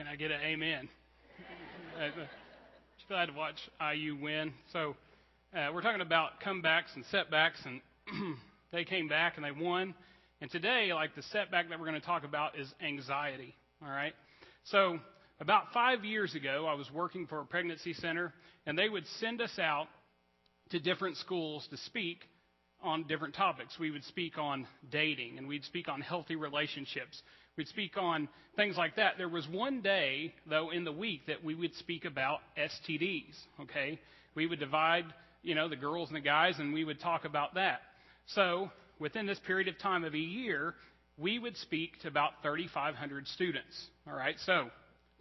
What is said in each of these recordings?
Can I get an amen? Just glad to watch IU win. So we're talking about comebacks and setbacks, and they came back and they won. And today, like the setback that we're going to talk about is anxiety. All right. So about 5 years ago, I was working for a pregnancy center, and they would send us out to different schools to speak on different topics. We would speak on dating, and we'd speak on healthy relationships. We'd speak on things like that. There was one day, though, in the week that we would speak about STDs, okay? We would divide, the girls and the guys, and we would talk about that. So within this period of time of a year, we would speak to about 3,500 students, all right? So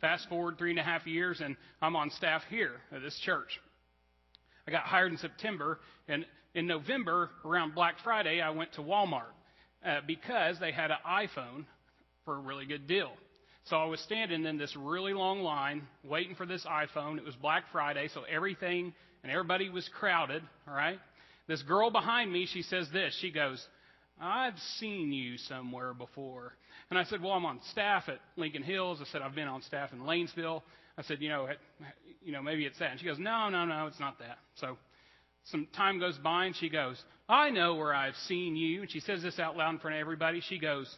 fast forward 3.5 years, and I'm on staff here at this church. I got hired in September, and in November, around Black Friday, I went to Walmart because they had an iPhone for a really good deal. So I was standing in this really long line waiting for this iPhone. It was Black Friday, so everything and everybody was crowded, all right? This girl behind me, she says this. She goes, "I've seen you somewhere before." And I said, "Well, I'm on staff at Lincoln Hills." I said, "I've been on staff in Lanesville." I said, maybe it's that. And she goes, No, it's not that. So some time goes by, and she goes, "I know where I've seen you." And she says this out loud in front of everybody. She goes,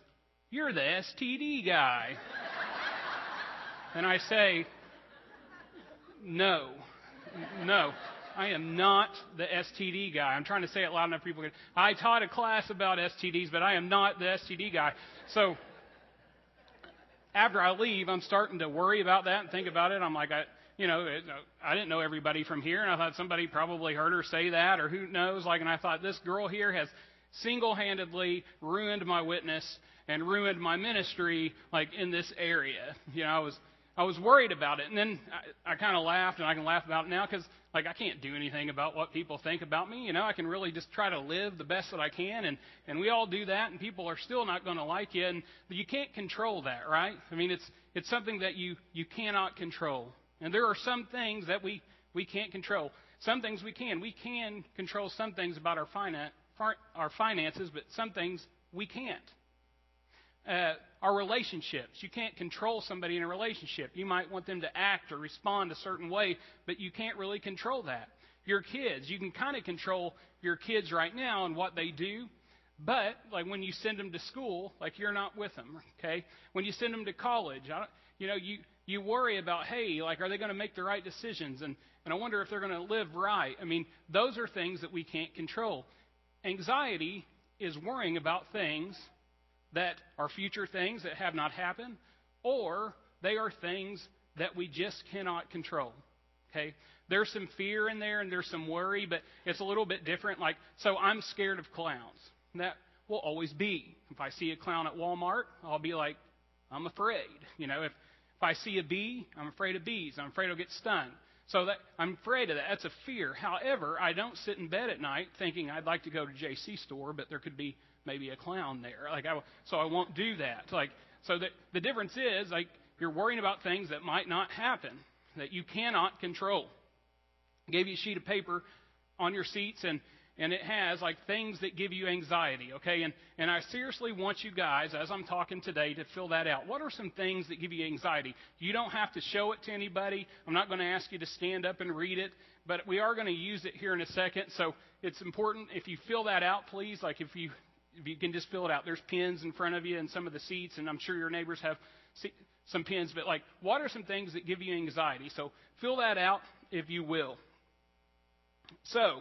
"You're the STD guy." And I say, No, I am not the STD guy. I'm trying to say it loud enough people can. I taught a class about STDs, but I am not the STD guy. So after I leave, I'm starting to worry about that and think about it. I'm like, I didn't know everybody from here, and I thought somebody probably heard her say that, or who knows. And I thought, this girl here has single-handedly ruined my witness and ruined my ministry, in this area. I was worried about it, and then I kind of laughed, and I can laugh about it now because, I can't do anything about what people think about me. I can really just try to live the best that I can, and we all do that, and people are still not going to like you, and you can't control that, right? It's something that you cannot control, and there are some things that we can't control. Some things we can. We can control some things about our finances, but some things we can't. Our relationships. You can't control somebody in a relationship. You might want them to act or respond a certain way, but you can't really control that. Your kids. You can kind of control your kids right now and what they do, but when you send them to school, you're not with them, okay? When you send them to college, you worry about, hey, are they going to make the right decisions? And I wonder if they're going to live right. Those are things that we can't control. Anxiety is worrying about things that are future things that have not happened, or they are things that we just cannot control, okay? There's some fear in there, and there's some worry, but it's a little bit different. So I'm scared of clowns. That will always be. If I see a clown at Walmart, I'll be like, I'm afraid. If I see a bee, I'm afraid of bees. I'm afraid I'll get stung. So I'm afraid of that. That's a fear. However, I don't sit in bed at night thinking I'd like to go to JC store, but there could be maybe a clown there. So I won't do that. So the difference is, you're worrying about things that might not happen, that you cannot control. I gave you a sheet of paper on your seats, and it has things that give you anxiety, okay? And I seriously want you guys, as I'm talking today, to fill that out. What are some things that give you anxiety? You don't have to show it to anybody. I'm not going to ask you to stand up and read it, but we are going to use it here in a second. So it's important if you fill that out, please. If you can just fill it out. There's pens in front of you in some of the seats, and I'm sure your neighbors have some pens. But what are some things that give you anxiety? So fill that out if you will. So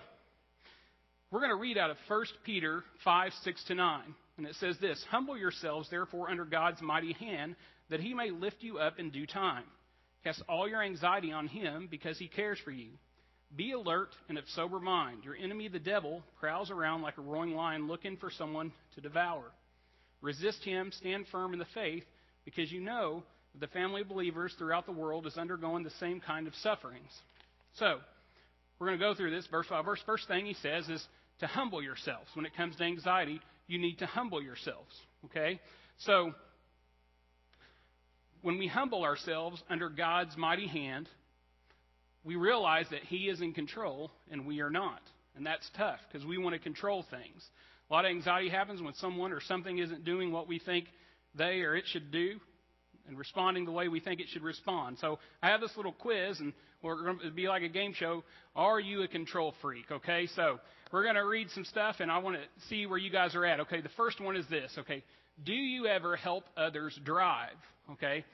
we're going to read out of 1 Peter 5, 6-9. And it says this: "Humble yourselves, therefore, under God's mighty hand, that he may lift you up in due time. Cast all your anxiety on him, because he cares for you. Be alert and of sober mind. Your enemy, the devil, prowls around like a roaring lion looking for someone to devour. Resist him, stand firm in the faith, because you know that the family of believers throughout the world is undergoing the same kind of sufferings." So we're going to go through this verse by verse. First thing he says is to humble yourselves. When it comes to anxiety, you need to humble yourselves, okay? So when we humble ourselves under God's mighty hand, we realize that he is in control and we are not. And that's tough because we want to control things. A lot of anxiety happens when someone or something isn't doing what we think they or it should do. and responding the way we think it should respond. So I have this little quiz, and we're going to be like a game show. Are you a control freak? Okay, so we're going to read some stuff, and I want to see where you guys are at. Okay, the first one is this. Okay, do you ever help others drive? Okay,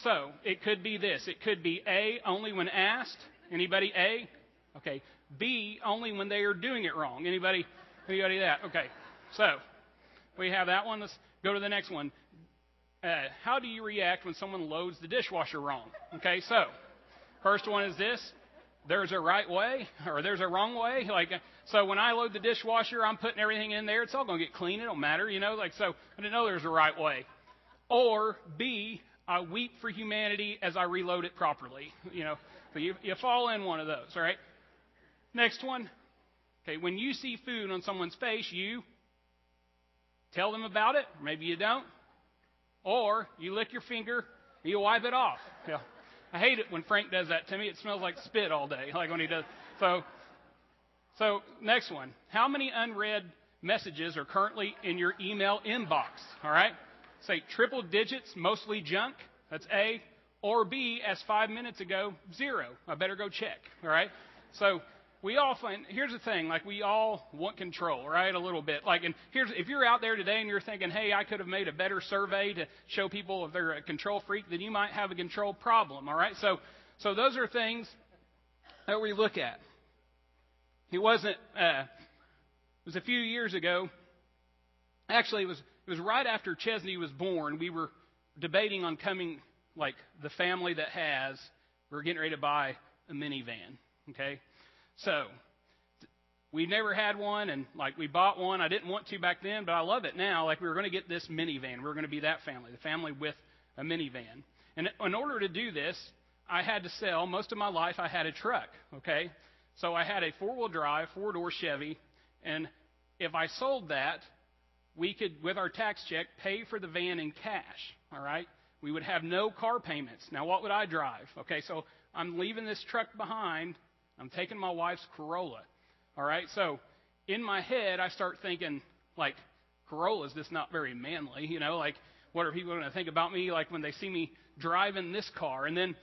so it could be this. It could be A, only when asked. Anybody A? Okay. B, only when they are doing it wrong. Anybody that? Okay. So we have that one. Let's go to the next one. How do you react when someone loads the dishwasher wrong? Okay, so first one is this. There's a right way or there's a wrong way. So when I load the dishwasher, I'm putting everything in there. It's all going to get clean. It don't matter, so I didn't know there's a right way. Or B, I weep for humanity as I reload it properly. So you fall in one of those, all right? Next one. Okay, when you see food on someone's face, you tell them about it. Or maybe you don't. Or you lick your finger and you wipe it off. Yeah. I hate it when Frank does that to me. It smells like spit all day, like when he does. So next one. How many unread messages are currently in your email inbox? All right? Say triple digits, mostly junk. That's A. Or B, as 5 minutes ago, 0. I better go check. All right? So we all find, here's the thing, we all want control, right? A little bit. And if you're out there today and you're thinking, hey, I could have made a better survey to show people if they're a control freak, then you might have a control problem, all right? So those are things that we look at. It was a few years ago. Actually, it was right after Chesney was born. We were debating on coming, the family that we're getting ready to buy a minivan, okay? So, we never had one, and we bought one. I didn't want to back then, but I love it now. We were going to get this minivan. We were going to be that family, the family with a minivan. And in order to do this, I had to sell. Most of my life, I had a truck, okay? So I had a four-wheel drive, four-door Chevy, and if I sold that, we could, with our tax check, pay for the van in cash, all right? We would have no car payments. Now, what would I drive? Okay, so I'm leaving this truck behind. I'm taking my wife's Corolla, all right? So in my head, I start thinking, Corolla's just not very manly, what are people going to think about me, when they see me driving this car? And then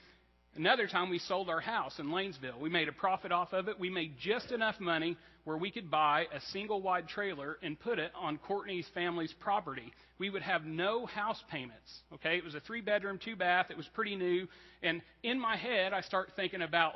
another time we sold our house in Lanesville. We made a profit off of it. We made just enough money where we could buy a single-wide trailer and put it on Courtney's family's property. We would have no house payments, okay? It was a 3-bedroom, 2-bath. It was pretty new. And in my head, I start thinking about,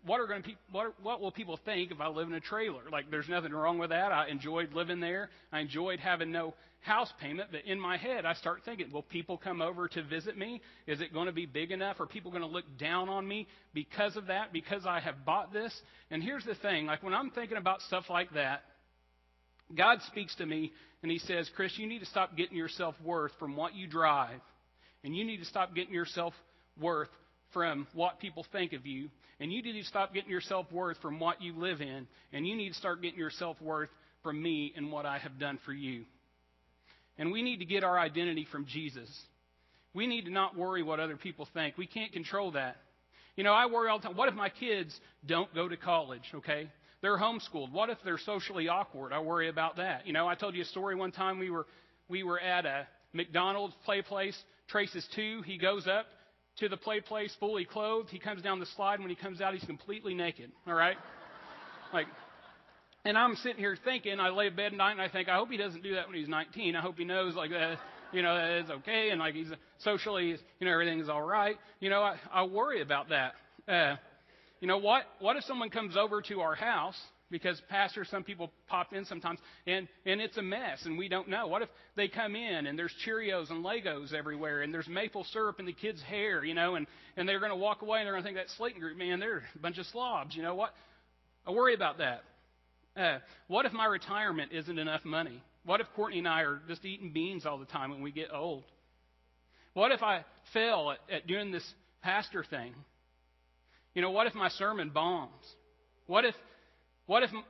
what will people think if I live in a trailer? There's nothing wrong with that. I enjoyed living there. I enjoyed having no house payment. But in my head, I start thinking, will people come over to visit me? Is it going to be big enough? Are people going to look down on me because of that, because I have bought this? And here's the thing. When I'm thinking about stuff like that, God speaks to me, and he says, Chris, you need to stop getting your self-worth from what you drive. And you need to stop getting your self-worth from what people think of you. And you need to stop getting your self-worth from what you live in. And you need to start getting your self-worth from me and what I have done for you. And we need to get our identity from Jesus. We need to not worry what other people think. We can't control that. I worry all the time. What if my kids don't go to college, okay? They're homeschooled. What if they're socially awkward? I worry about that. I told you a story one time. We were at a McDonald's play place. Trace is 2. He goes up to the play place fully clothed. He comes down the slide. When he comes out, he's completely naked. All right? And I'm sitting here thinking, I lay in bed at night and I think, I hope he doesn't do that when he's 19. I hope he knows that, that is okay. And he's socially, everything's all right. I worry about that. What if someone comes over to our house, because pastors, some people pop in sometimes, and it's a mess and we don't know. What if they come in and there's Cheerios and Legos everywhere and there's maple syrup in the kids' hair, and they're going to walk away and they're going to think that Slayton group, man, they're a bunch of slobs. What? I worry about that. What if my retirement isn't enough money? What if Courtney and I are just eating beans all the time when we get old? What if I fail at doing this pastor thing? What if my sermon bombs? What if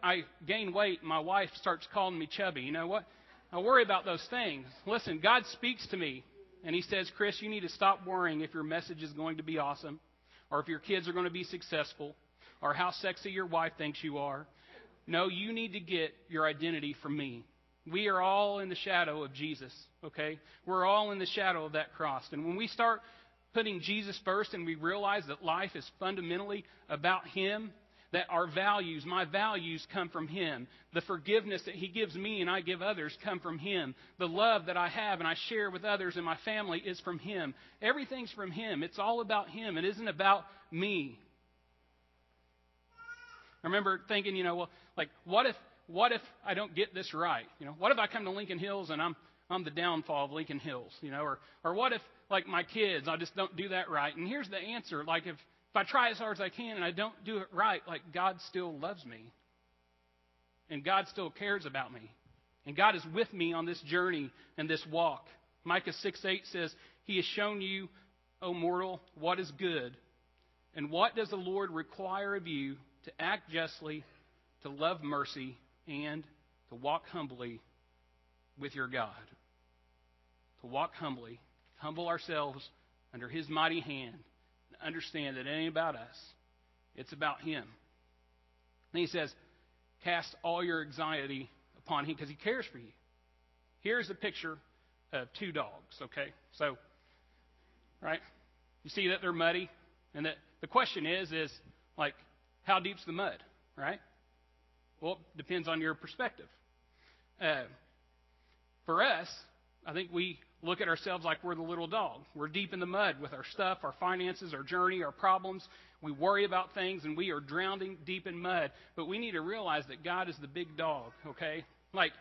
I gain weight and my wife starts calling me chubby? What? I worry about those things. Listen, God speaks to me, and he says, Chris, you need to stop worrying if your message is going to be awesome, or if your kids are going to be successful, or how sexy your wife thinks you are. No, you need to get your identity from me. We are all in the shadow of Jesus, okay? We're all in the shadow of that cross. And when we start putting Jesus first and we realize that life is fundamentally about Him, that our values, my values come from Him. The forgiveness that He gives me and I give others come from Him. The love that I have and I share with others in my family is from Him. Everything's from Him. It's all about Him. It isn't about me. I remember thinking, well, like, what if I don't get this right? What if I come to Lincoln Hills and I'm the downfall of Lincoln Hills? Or what if, like, my kids, I just don't do that right? And here's the answer. Like, if I try as hard as I can and I don't do it right, like, God still loves me. And God still cares about me. And God is with me on this journey and this walk. Micah 6:8 says, He has shown you, O mortal, what is good. And what does the Lord require of you? To act justly, to love mercy, and to walk humbly with your God. To walk humbly, humble ourselves under His mighty hand, and understand that it ain't about us. It's about Him. And He says, cast all your anxiety upon Him because He cares for you. Here's a picture of two dogs, okay? So, right? You see that they're muddy? And that the question is like, how deep's the mud, right? Well, it depends on your perspective. For us, I think we look at ourselves like we're the little dog. We're deep in the mud with our stuff, our finances, our journey, our problems. We worry about things, and we are drowning deep in mud. But we need to realize that God is the big dog, okay? Like,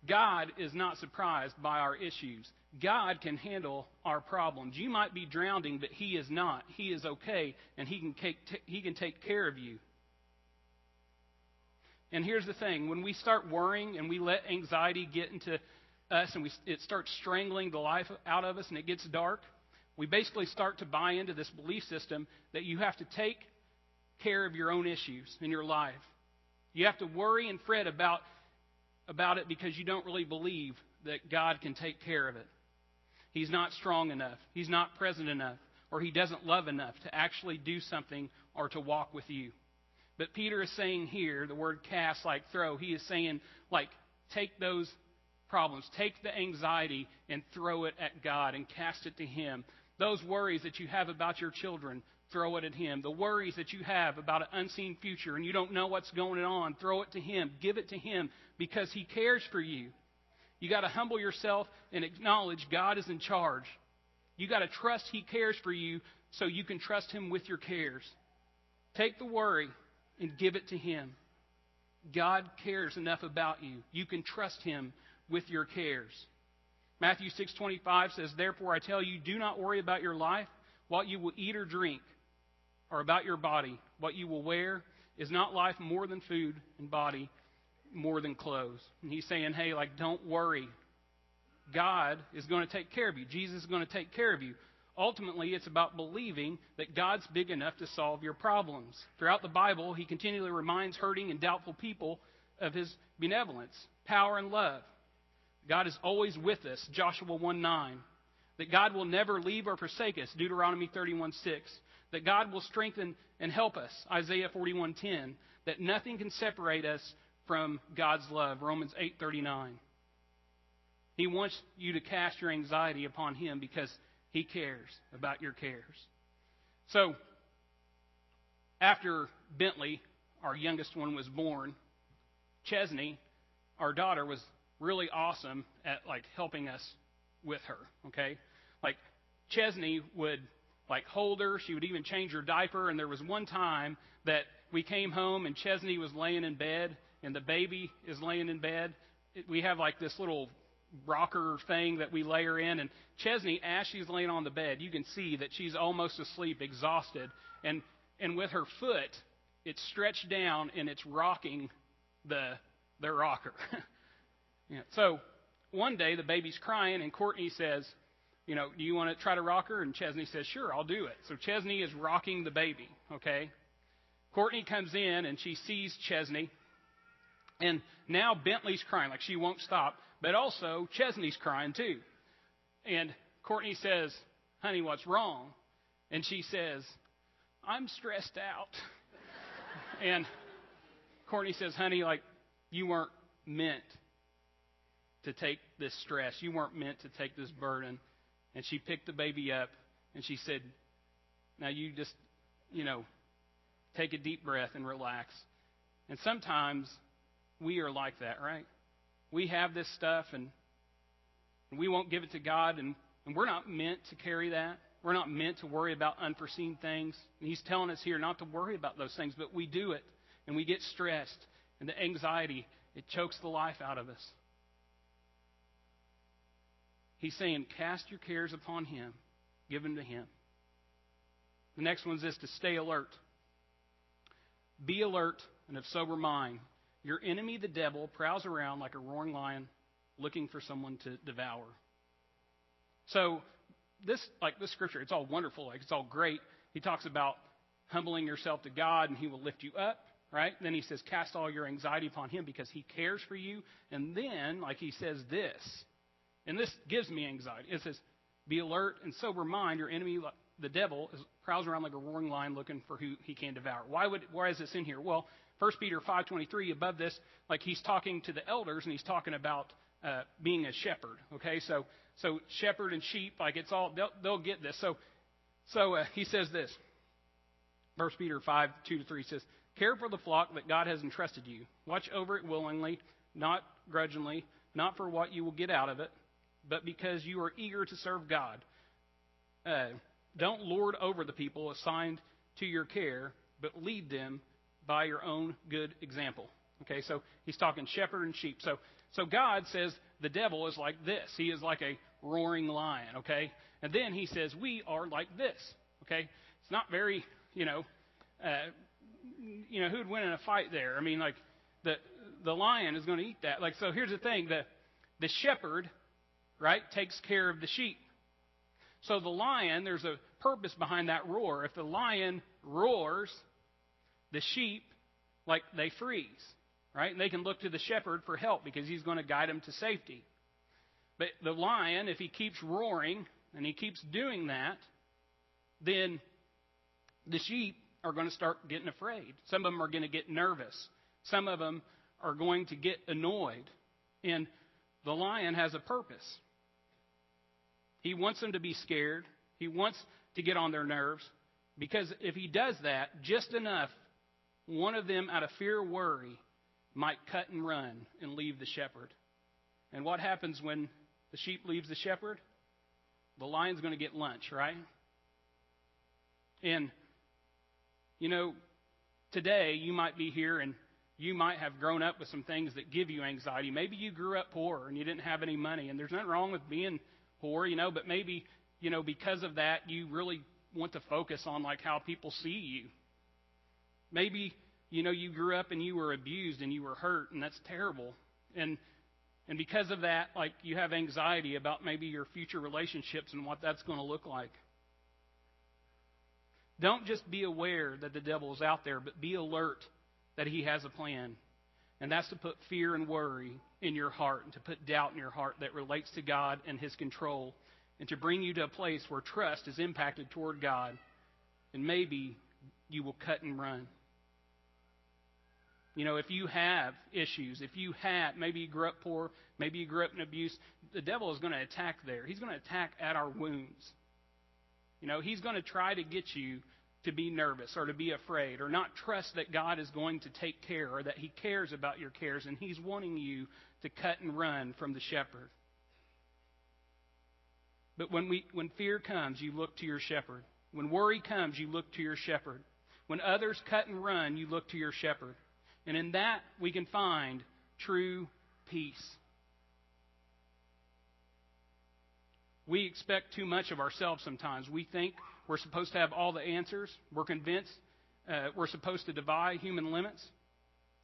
God is not surprised by our issues. God can handle our problems. You might be drowning, but He is not. He is okay, and He can take care of you. And here's the thing. When we start worrying and we let anxiety get into us and it starts strangling the life out of us and it gets dark, we basically start to buy into this belief system that you have to take care of your own issues in your life. You have to worry and fret about it because you don't really believe that God can take care of it. He's not strong enough. He's not present enough. Or He doesn't love enough to actually do something or to walk with you. But Peter is saying here, the word cast, like throw, he is saying, like, take those problems, take the anxiety and throw it at God and cast it to Him. Those worries that you have about your children, throw it at Him. The worries that you have about an unseen future and you don't know what's going on, throw it to Him. Give it to Him because He cares for you. You got to humble yourself and acknowledge God is in charge. You got to trust He cares for you so you can trust Him with your cares. Take the worry and give it to Him. God cares enough about you. You can trust Him with your cares. Matthew 6:25 says, Therefore I tell you, do not worry about your life, what you will eat or drink, or about your body, what you will wear. Is not life more than food, and body more than clothes? And He's saying, hey, like, don't worry. God is going to take care of you. Jesus is going to take care of you. Ultimately, it's about believing that God's big enough to solve your problems. Throughout the Bible, He continually reminds hurting and doubtful people of His benevolence, power, and love. God is always with us, Joshua 1:9. That God will never leave or forsake us, Deuteronomy 31:6. That God will strengthen and help us, Isaiah 41:10. That nothing can separate us from God's love, Romans 8:39. He wants you to cast your anxiety upon Him because He cares about your cares. So, after Bentley, our youngest one, was born, Chesney, our daughter, was really awesome at, like, helping us with her, okay? Like, Chesney would, like, hold her. She would even change her diaper. And there was one time that we came home and Chesney was laying in bed and the baby is laying in bed. We have, like, this little rocker thing that we lay her in, and Chesney, as she's laying on the bed, you can see that she's almost asleep, exhausted, and with her foot, it's stretched down and it's rocking the rocker. Yeah. So one day the baby's crying, and Courtney says, do you want to try to rock her? And Chesney says, sure, I'll do it. So Chesney is rocking the baby, okay? Courtney comes in and she sees Chesney, and now Bentley's crying, like she won't stop. But also, Chesney's crying too. And Courtney says, honey, what's wrong? And she says, I'm stressed out. And Courtney says, honey, like, you weren't meant to take this stress. You weren't meant to take this burden. And she picked the baby up, and she said, now you just, take a deep breath and relax. And sometimes we are like that, right? We have this stuff, and we won't give it to God, and we're not meant to carry that. We're not meant to worry about unforeseen things. And He's telling us here not to worry about those things, but we do it, and we get stressed, and the anxiety, it chokes the life out of us. He's saying, cast your cares upon Him. Give them to Him. The next one's this, to stay alert. Be alert and of sober mind. Your enemy, the devil, prowls around like a roaring lion looking for someone to devour. So this scripture, it's all wonderful. It's all great. He talks about humbling yourself to God and He will lift you up, right? Then he says, cast all your anxiety upon Him because He cares for you. And then, he says this, and this gives me anxiety. It says, be alert and sober mind. Your enemy, the devil, prowls around like a roaring lion looking for who he can devour. Why is this in here? Well, 1 Peter 5:23, above this, he's talking to the elders, and he's talking about being a shepherd. Okay, so shepherd and sheep, it's all, they'll get this. So he says this, 1 Peter 5:2-3 says, care for the flock that God has entrusted you. Watch over it willingly, not grudgingly, not for what you will get out of it, but because you are eager to serve God. Don't lord over the people assigned to your care, but lead them by your own good example. Okay, so he's talking shepherd and sheep. So God says the devil is like this. He is like a roaring lion, okay? And then he says we are like this, okay? It's not very, who'd win in a fight there? I mean, the lion is going to eat that. So here's the thing. The shepherd, right, takes care of the sheep. So the lion, there's a purpose behind that roar. If the lion roars, the sheep, they freeze, right? And they can look to the shepherd for help because he's going to guide them to safety. But the lion, if he keeps roaring and he keeps doing that, then the sheep are going to start getting afraid. Some of them are going to get nervous. Some of them are going to get annoyed. And the lion has a purpose. He wants them to be scared. He wants to get on their nerves. Because if he does that just enough, one of them, out of fear or worry, might cut and run and leave the shepherd. And what happens when the sheep leaves the shepherd? The lion's going to get lunch, right? And, today you might be here and you might have grown up with some things that give you anxiety. Maybe you grew up poor and you didn't have any money. And there's nothing wrong with being poor, but maybe, because of that, you really want to focus on how people see you. Maybe, you grew up and you were abused and you were hurt, and that's terrible. And because of that, you have anxiety about maybe your future relationships and what that's going to look like. Don't just be aware that the devil is out there, but be alert that he has a plan. And that's to put fear and worry in your heart and to put doubt in your heart that relates to God and His control, and to bring you to a place where trust is impacted toward God, and maybe you will cut and run. If you have issues, maybe you grew up poor, maybe you grew up in abuse, the devil is going to attack there. He's going to attack at our wounds. He's going to try to get you to be nervous or to be afraid or not trust that God is going to take care or that He cares about your cares, and He's wanting you to cut and run from the shepherd. But when fear comes, you look to your shepherd. When worry comes, you look to your shepherd. When others cut and run, you look to your shepherd. And in that, we can find true peace. We expect too much of ourselves sometimes. We think we're supposed to have all the answers. We're convinced we're supposed to defy human limits,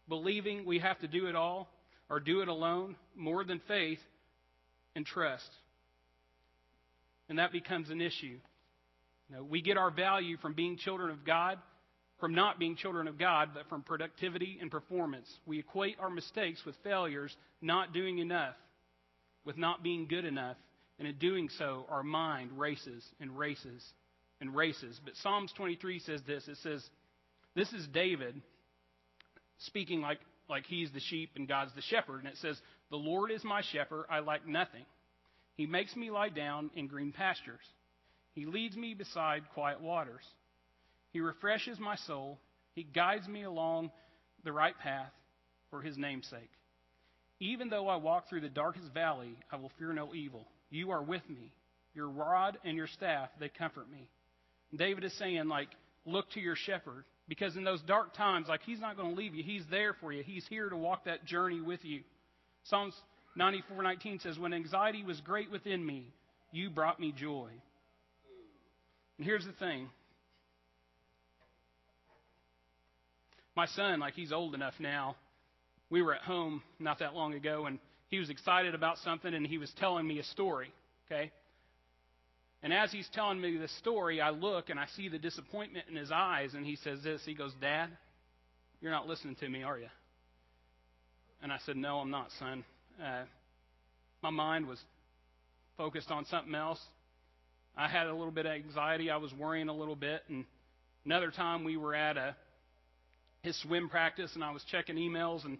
believing we have to do it all or do it alone, more than faith and trust. And that becomes an issue. We get our value from being children of God, from not being children of God, but from productivity and performance. We equate our mistakes with failures, not doing enough, with not being good enough. And in doing so, our mind races and races and races. But Psalms 23 says this. It says, this is David speaking like he's the sheep and God's the shepherd. And it says, The Lord is my shepherd, I lack nothing. He makes me lie down in green pastures. He leads me beside quiet waters. He refreshes my soul. He guides me along the right path for his name's sake. Even though I walk through the darkest valley, I will fear no evil. You are with me. Your rod and your staff, they comfort me. David is saying, like, look to your shepherd. Because in those dark times, like, he's not going to leave you. He's there for you. He's here to walk that journey with you. Psalms 94:19 says, when anxiety was great within me, you brought me joy. And here's the thing. My son, like, he's old enough now. We were at home not that long ago, and he was excited about something, and he was telling me a story, okay? And as he's telling me this story, I look, and I see the disappointment in his eyes, and he says this. He goes, Dad, you're not listening to me, are you? And I said, no, I'm not, son. My mind was focused on something else. I had a little bit of anxiety. I was worrying a little bit. And another time we were at his swim practice, and I was checking emails and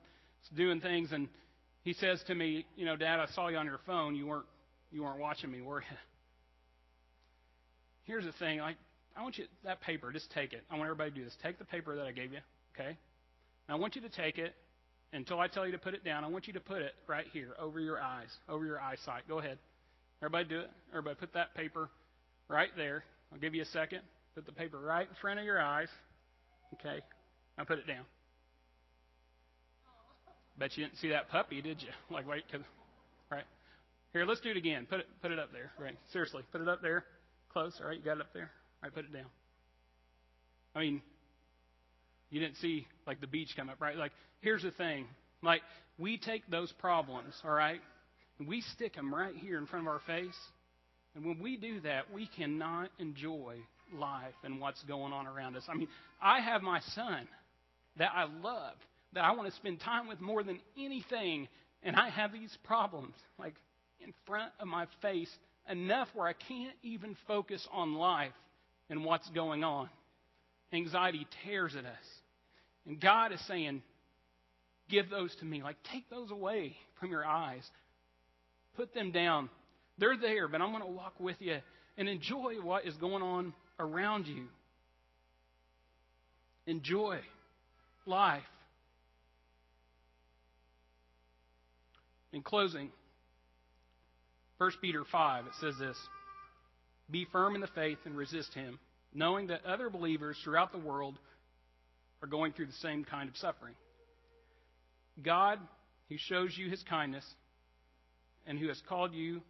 doing things. And he says to me, you know, Dad, I saw you on your phone. You weren't watching me, were you? Here's the thing. Like, I want you, that paper, just take it. I want everybody to do this. Take the paper that I gave you, okay? And I want you to take it. Until I tell you to put it down, I want you to put it right here, over your eyes, over your eyesight. Go ahead. Everybody do it. Everybody put that paper right there. I'll give you a second. Put the paper right in front of your eyes. Okay. Now put it down. Bet you didn't see that puppy, did you? Like, wait, right. Here, let's do it again. Put it up there. Right. Seriously, put it up there. Close. All right, you got it up there. All right, put it down. I mean, you didn't see, like, the beach come up, right? Like, here's the thing. Like, we take those problems, all right, and we stick them right here in front of our face. And when we do that, we cannot enjoy life and what's going on around us. I mean, I have my son that I love, that I want to spend time with more than anything, and I have these problems, like, in front of my face enough where I can't even focus on life and what's going on. Anxiety tears at us. And God is saying, give those to me. Like, take those away from your eyes. Put them down. They're there, but I'm going to walk with you and enjoy what is going on around you. Enjoy life. In closing, 1 Peter 5, it says this, be firm in the faith and resist him, knowing that other believers throughout the world are going through the same kind of suffering. God, who shows you his kindness and who has called you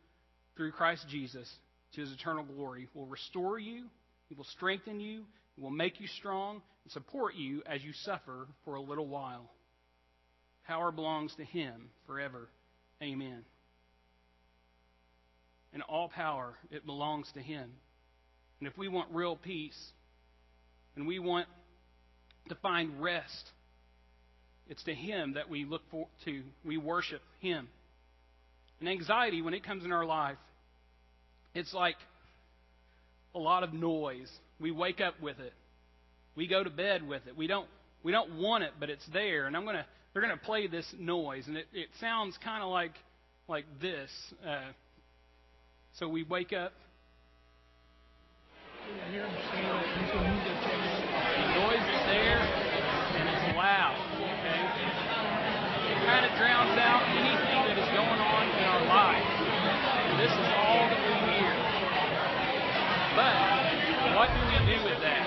through Christ Jesus to his eternal glory, will restore you, he will strengthen you, he will make you strong and support you as you suffer for a little while. Power belongs to him forever. Amen. And all power, it belongs to him. And if we want real peace and we want to find rest, it's to him that we look to. We worship him. And anxiety, when it comes in our life, it's like a lot of noise. We wake up with it. We go to bed with it. We don't want it, but it's there. And they're gonna play this noise, and it sounds kind of like this. So we wake up. The noise is there, and it's loud. Okay, it kind of drowns out anything that is going on in our life. This is all that we hear. But what do we do with that?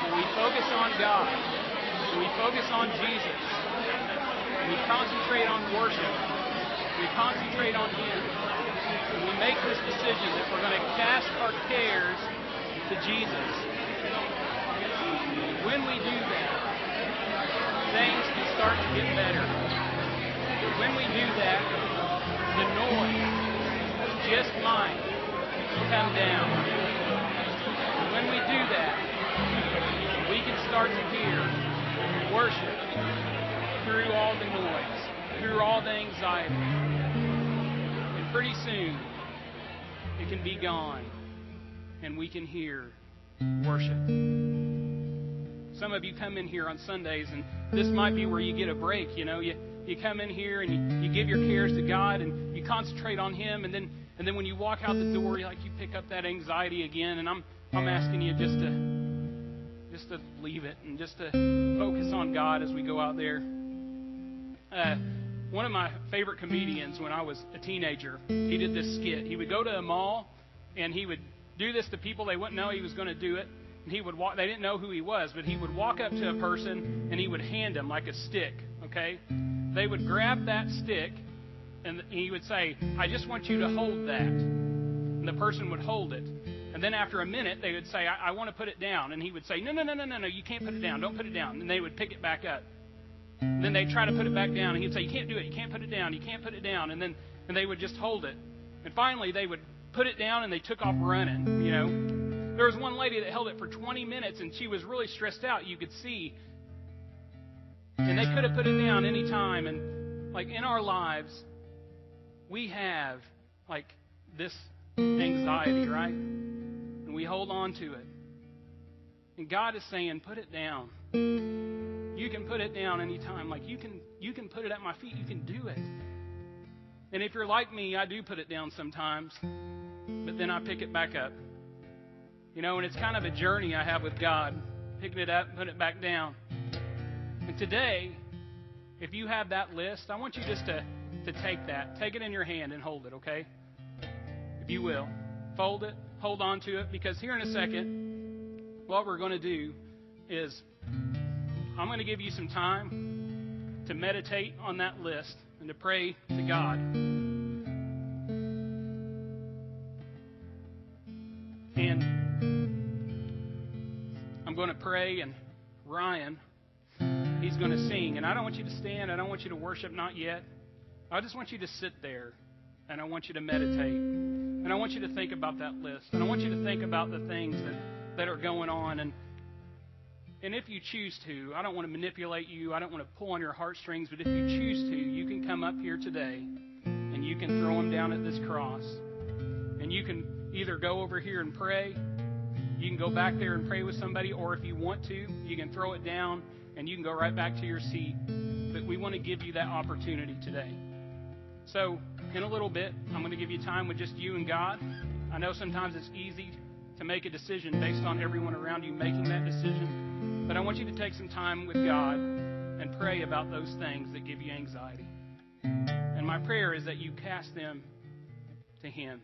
When we focus on God, when we focus on Jesus, when we concentrate on worship, we concentrate on him, and we make this decision that we're going to cast our cares to Jesus. When we do that, things can start to get better. When we do that, the noise just might come down. And when we do that, we can start to hear worship through all the noise, through all the anxiety. And pretty soon, it can be gone, and we can hear worship. Some of you come in here on Sundays, and this might be where you get a break. You know, you come in here and you give your cares to God and you concentrate on Him, and then when you walk out the door, you pick up that anxiety again. And I'm asking you just to leave it and just to focus on God as we go out there. One of my favorite comedians when I was a teenager, he did this skit. He would go to a mall and he would do this to people. They wouldn't know he was going to do it. And he would walk. They didn't know who he was, but he would walk up to a person and he would hand them like a stick. Okay, they would grab that stick and he would say, "I just want you to hold that." And the person would hold it. And then after a minute, they would say, I want to put it down. And he would say, no, you can't put it down. Don't put it down. And they would pick it back up. And then they'd try to put it back down. And he'd say, you can't do it. You can't put it down. You can't put it down. And they would just hold it. And finally, they would put it down and they took off running, you know. There was one lady that held it for 20 minutes and she was really stressed out. You could see. And they could have put it down any time. And like in our lives, we have like this anxiety, right? And we hold on to it. And God is saying, put it down. You can put it down anytime. Like you can put it at my feet. You can do it. And if you're like me, I do put it down sometimes, but then I pick it back up. You know, and it's kind of a journey I have with God, picking it up, putting it back down. And today, if you have that list, I want you just to take it in your hand and hold it, okay? If you will, fold it, hold on to it, because here in a second, what we're going to do is I'm going to give you some time to meditate on that list and to pray to God. And I'm going to pray, and Ryan, he's going to sing. And I don't want you to stand. I don't want you to worship, not yet. I just want you to sit there, and I want you to meditate. And I want you to think about that list. And I want you to think about the things that are going on. And if you choose to, I don't want to manipulate you. I don't want to pull on your heartstrings. But if you choose to, you can come up here today, and you can throw them down at this cross. And you can either go over here and pray. You can go back there and pray with somebody. Or if you want to, you can throw it down, and you can go right back to your seat. But we want to give you that opportunity today. So in a little bit, I'm going to give you time with just you and God. I know sometimes it's easy to make a decision based on everyone around you making that decision. But I want you to take some time with God and pray about those things that give you anxiety. And my prayer is that you cast them to Him.